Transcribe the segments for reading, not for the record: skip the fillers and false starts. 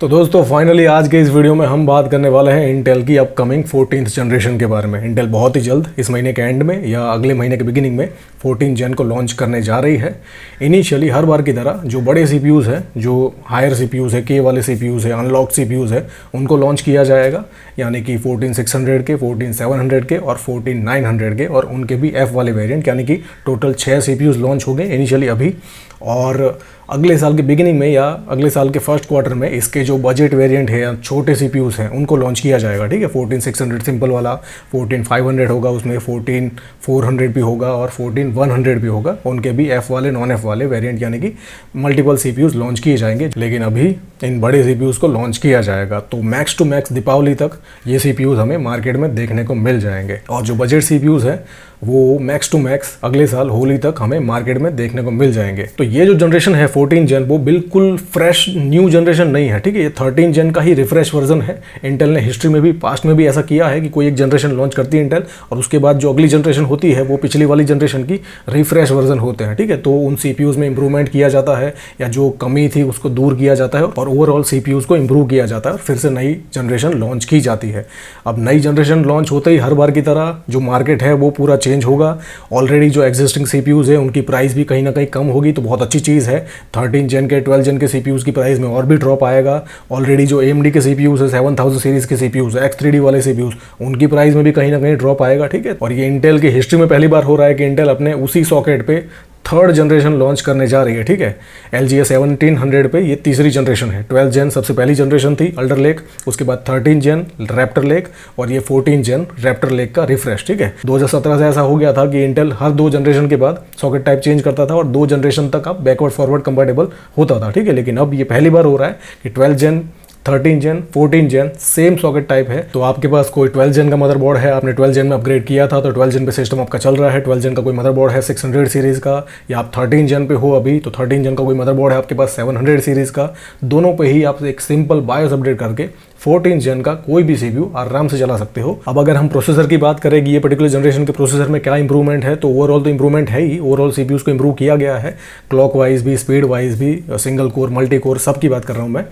तो दोस्तों फाइनली आज के इस वीडियो में हम बात करने वाले हैं इंटेल की अपकमिंग 14th जनरेशन के बारे में। इंटेल बहुत ही जल्द इस महीने के एंड में या अगले महीने के बिगिनिंग में 14 जन को लॉन्च करने जा रही है। इनिशियली हर बार की तरह जो बड़े सीपीयूज़ हैं, जो हायर सीपीयूज़ है, के वाले सीपीयूज़ है, अनलॉक्ड सीपीयूज़ है, उनको लॉन्च किया जाएगा, यानी कि 14600 के, 14700 के और 14900 के, और उनके भी एफ वाले वेरिएंट, यानी कि टोटल 6 सीपीयूज़ लॉन्च हो गए इनिशियली अभी। और अगले साल के बिगिनिंग में या अगले साल के फर्स्ट क्वार्टर में इसके जो बजट वेरिएंट है या छोटे सीपीयूज़ हैं उनको लॉन्च किया जाएगा। ठीक है, 14600 सिंपल वाला, 14500 होगा, उसमें 14400 भी होगा और 14100 भी होगा। उनके भी एफ वाले, नॉन एफ वाले वेरिएंट, यानी कि मल्टीपल सीपीयूज़ लॉन्च किए जाएंगे। लेकिन अभी इन बड़े सीपीयूज़ को लॉन्च किया जाएगा तो मैक्स टू मैक्स दीपावली तक ये सीपीयूज़ हमें मार्केट में देखने को मिल जाएंगे। और जो बजट सीपीयूज़ है वो मैक्स टू मैक्स अगले साल होली तक हमें मार्केट में देखने को मिल जाएंगे। तो ये जो जनरेशन है 14 जन, वो बिल्कुल फ्रेश न्यू जनरेशन नहीं है। ठीक है, ये 13 जन का ही रिफ्रेश वर्जन है। इंटेल ने हिस्ट्री में भी, पास्ट में भी ऐसा किया है कि कोई एक जनरेशन लॉन्च करती है इंटेल और उसके बाद जो अगली जनरेशन होती है वो पिछली वाली जनरेशन की रिफ्रेश वर्जन होते हैं। ठीक है, तो उन सीपीयूज़ में इंप्रूवमेंट किया जाता है या जो कमी थी उसको दूर किया जाता है और ओवरऑल सीपीयूज़ को इंप्रूव किया जाता है, फिर से नई जनरेशन लॉन्च की जाती है। अब नई जनरेशन लॉन्च होते ही हर बार की तरह जो मार्केट है वो पूरा चेंज होगा। ऑलरेडी जो एग्जिस्टिंग सीपीयूज़ है उनकी प्राइस भी कहीं ना कहीं कम होगी, तो बहुत अच्छी चीज़ है। 13 जन के, 12 जन के सीपीयूज़ की प्राइस में और भी ड्रॉप आएगा। ऑलरेडी जो AMD के सीपीयूज़ है, 7000 सीरीज़ के सीपीयूज़, X3D वाले सीपीयूज़, उनकी प्राइस में भी कहीं ना कहीं ड्रॉप आएगा। ठीक है, और ये इंटेल की हिस्ट्री में पहली बार हो रहा है कि इंटेल अपने उसी सॉकेट पे थर्ड जनरेशन लॉन्च करने जा रही है। ठीक है, LGA 1700 पे ये तीसरी जनरेशन है। 12 जन सबसे पहली जनरेशन थी, अल्डर लेक, उसके बाद 13 जन रैप्टर लेक और ये 14 जन रैप्टर लेक का रिफ्रेश। ठीक है, 2017 से ऐसा हो गया था कि इंटेल हर 2 जनरेशन के बाद सॉकेट टाइप चेंज करता था और 2 जनरेशन तक आप बैकवर्ड फॉरवर्ड कंपैटिबल होता था। ठीक है, लेकिन अब ये पहली बार हो रहा है कि 12 जन, 13 जन, 14 जन सेम सॉकेट टाइप है। तो आपके पास कोई 12 जन का मदरबोर्ड है, आपने 12 जन में अपग्रेड किया था तो 12 जन पे सिस्टम आपका चल रहा है। 12 जन का कोई मदरबोर्ड है 600 सीरीज़ का, या आप 13 जन पे हो अभी तो 13 जन का कोई मदरबोर्ड है आपके पास 700 सीरीज़ का, दोनों पे ही आप एक सिंपल बायोस अपडेट करके 14 जन का कोई भी सीपीयू आराम से चला सकते हो। अब अगर हम प्रोसेसर की बात करें कि ये पर्टिकुलर जनरेशन के प्रोसेसर में क्या इंप्रूवमेंट है, तो ओवरऑल तो इंप्रूवमेंट है ही। ओवरऑल सीपीयूज़ को इंप्रूव किया गया है, क्लॉक वाइज भी, स्पीड वाइज भी, सिंगल कोर, मल्टी कोर, सब की बात कर रहा हूँ मैं।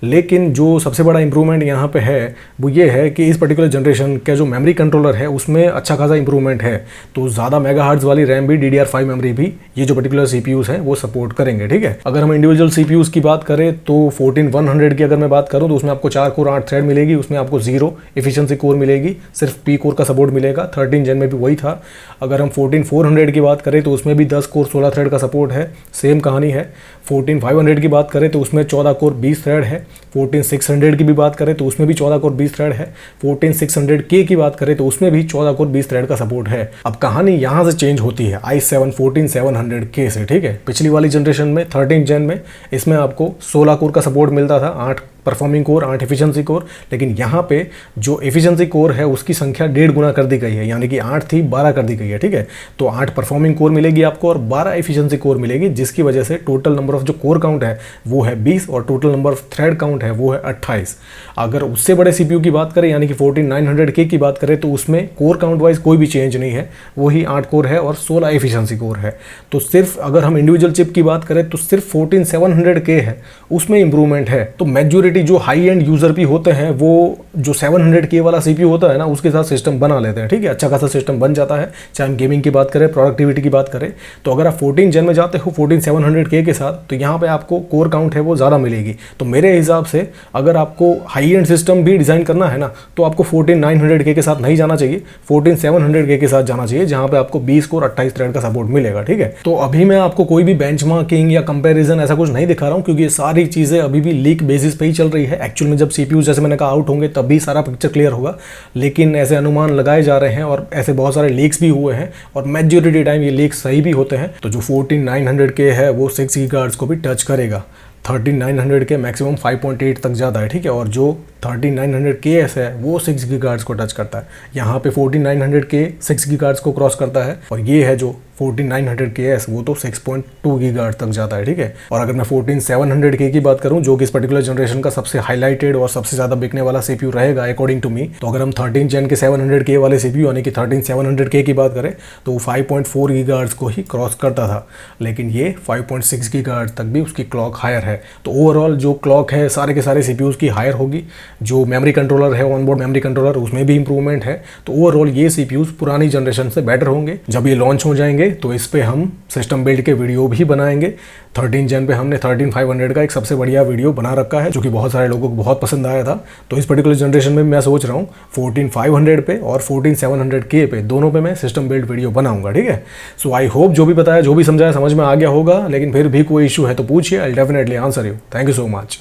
लेकिन जो सबसे बड़ा इंप्रूवमेंट यहाँ पे है वो ये है कि इस पर्टिकुलर जनरेशन का जो मेमोरी कंट्रोलर है उसमें अच्छा खासा इंप्रूवमेंट है। तो ज़्यादा मेगाहर्ट्ज़ वाली रैम भी, DDR5 मेमोरी भी ये जो पर्टिकुलर सीपीयूज़ हैं वो सपोर्ट करेंगे। ठीक है, अगर हम इंडिविजुअल सीपीयूज़ की बात करें तो 14100 की अगर मैं बात करूँ तो उसमें आपको 4 कोर 8 थ्रेड मिलेगी, उसमें आपको 0 एफिशिएंसी कोर मिलेगी, सिर्फ P कोर का सपोर्ट मिलेगा। 13 जन में भी वही था। अगर हम 14400 की बात करें तो उसमें भी 10 कोर 16 थ्रेड का सपोर्ट है, सेम कहानी है। 14500 की बात करें तो उसमें 14 कोर 20 थ्रेड है। 14600 की भी बात करें तो उसमें भी 14 कोर 20 थ्रेड है। 14600K की बात करें तो उसमें भी 14 कोर 20 थ्रेड का सपोर्ट है। अब कहानी यहाँ से चेंज होती है i7 14700K से। ठीक है, पिछली वाली जनरेशन में 13 जन में इसमें आपको 16 कोर का सपोर्ट मिलता था, 8 परफॉर्मिंग कोर, 8 एफिशिएंसी कोर। लेकिन यहाँ पे जो एफिशिएंसी कोर है उसकी संख्या 1.5 गुना कर दी गई है, यानी कि 8 थी 12 कर दी गई है। ठीक है, तो 8 परफॉर्मिंग कोर मिलेगी आपको और 12 एफिशिएंसी कोर मिलेगी, जिसकी वजह से टोटल नंबर ऑफ जो कोर काउंट है वो है 20 और total number of thread count है वो है 28। अगर उससे बड़े सीपीयू की बात करें, यानी कि 14900K की बात करें, तो उसमें कोर काउंट वाइज कोई भी चेंज नहीं है, वही 8 कोर है और 16 एफिशिएंसी कोर है। तो सिर्फ अगर हम इंडिविजुअल चिप की बात करें तो सिर्फ 14700K है, उसमें इंप्रूवमेंट है। तो मेजॉरिटी जो हाई एंड यूजर भी होते हैं वो जो 700K वाला सीपीयू होता है ना उसके साथ सिस्टम बना लेते हैं। ठीक है, अच्छा खासा सिस्टम बन जाता है, चाहे हम गेमिंग की बात करें, प्रोडक्टिविटी की बात करें। तो अगर आप 14 जन में जाते हो 14700K के साथ तो यहाँ पे आपको कोर काउंट है वो ज़्यादा मिलेगी। तो मेरे हिसाब से अगर आपको हाई एंड सिस्टम भी डिज़ाइन करना है ना तो आपको 14900K के साथ नहीं जाना चाहिए, 14700K के साथ जाना चाहिए, जहाँ पे आपको 20 कोर 28 थ्रेड का सपोर्ट मिलेगा। ठीक है, तो अभी मैं आपको कोई भी बेंचमार्किंग या कंपैरिजन ऐसा कुछ नहीं दिखा रहा हूँ, क्योंकि ये सारी चीज़ें अभी भी लीक बेसिस पे ही चल रही है। एक्चुअल में जब सीपीयू जैसे मैंने कहा आउट होंगे तभी सारा पिक्चर क्लियर होगा, लेकिन ऐसे अनुमान लगाए जा रहे हैं और ऐसे बहुत सारे लीक्स भी हुए हैं और मेजॉरिटी टाइम ये लीक्स सही भी होते हैं। तो जो 14900K है वो 6 गीगाहर्ट्ज़ को भी टच करेगा, 13900K मैक्सिमम 5.8 तक जाता है। ठीक है, और जो 13900KS है वो 6 गीगाहर्ट्ज़ को टच करता है, यहाँ पे 14900K 6 गीगाहर्ट्ज़ को क्रॉस करता है, और ये है जो 14900KS वो तो 6.2 गीगाहर्ट्ज़ तक जाता है, ठीक है। और अगर मैं 14700K की बात करूं जो कि इस पर्टिकुलर जनरेशन का सबसे हाईलाइटेड और सबसे ज़्यादा बिकने वाला CPU रहेगा अकॉर्डिंग टू मी, तो अगर हम 13 जेन के 700K वाले CPU यानी कि 13700K की बात करें तो वो 5.4 गीगाहर्ट्ज़ को ही क्रॉस करता था, लेकिन ये 5.6 गीगाहर्ट्ज़ तक भी उसकी क्लॉक हायर है। तो ओवरऑल जो क्लॉक है सारे के सारे CPUs की हायर होगी, जो मेमोरी कंट्रोलर है ऑनबोर्ड मेमोरी कंट्रोलर उसमें भी इंप्रूवमेंट है। तो ओवरऑल ये CPUs पुरानी जनरेशन से बेटर होंगे। जब ये लॉन्च हो जाएंगे तो इस पे हम सिस्टम बिल्ड के वीडियो भी बनाएंगे। 13 जेन पे हमने 13500 का एक सबसे बढ़िया वीडियो बना रखा है जो कि बहुत सारे लोगों को बहुत पसंद आया था। तो इस पर्टिकुलर जनरेशन में मैं सोच रहा हूँ 14500 पे और 14700K पे दोनों पे मैं सिस्टम बिल्ड वीडियो बनाऊंगा, ठीक है। सो आई होप जो भी बताया जो भी समझाया समझ में आ गया होगा, लेकिन फिर भी कोई इशू है तो पूछिए, I will definitely answer you. Thank you so much.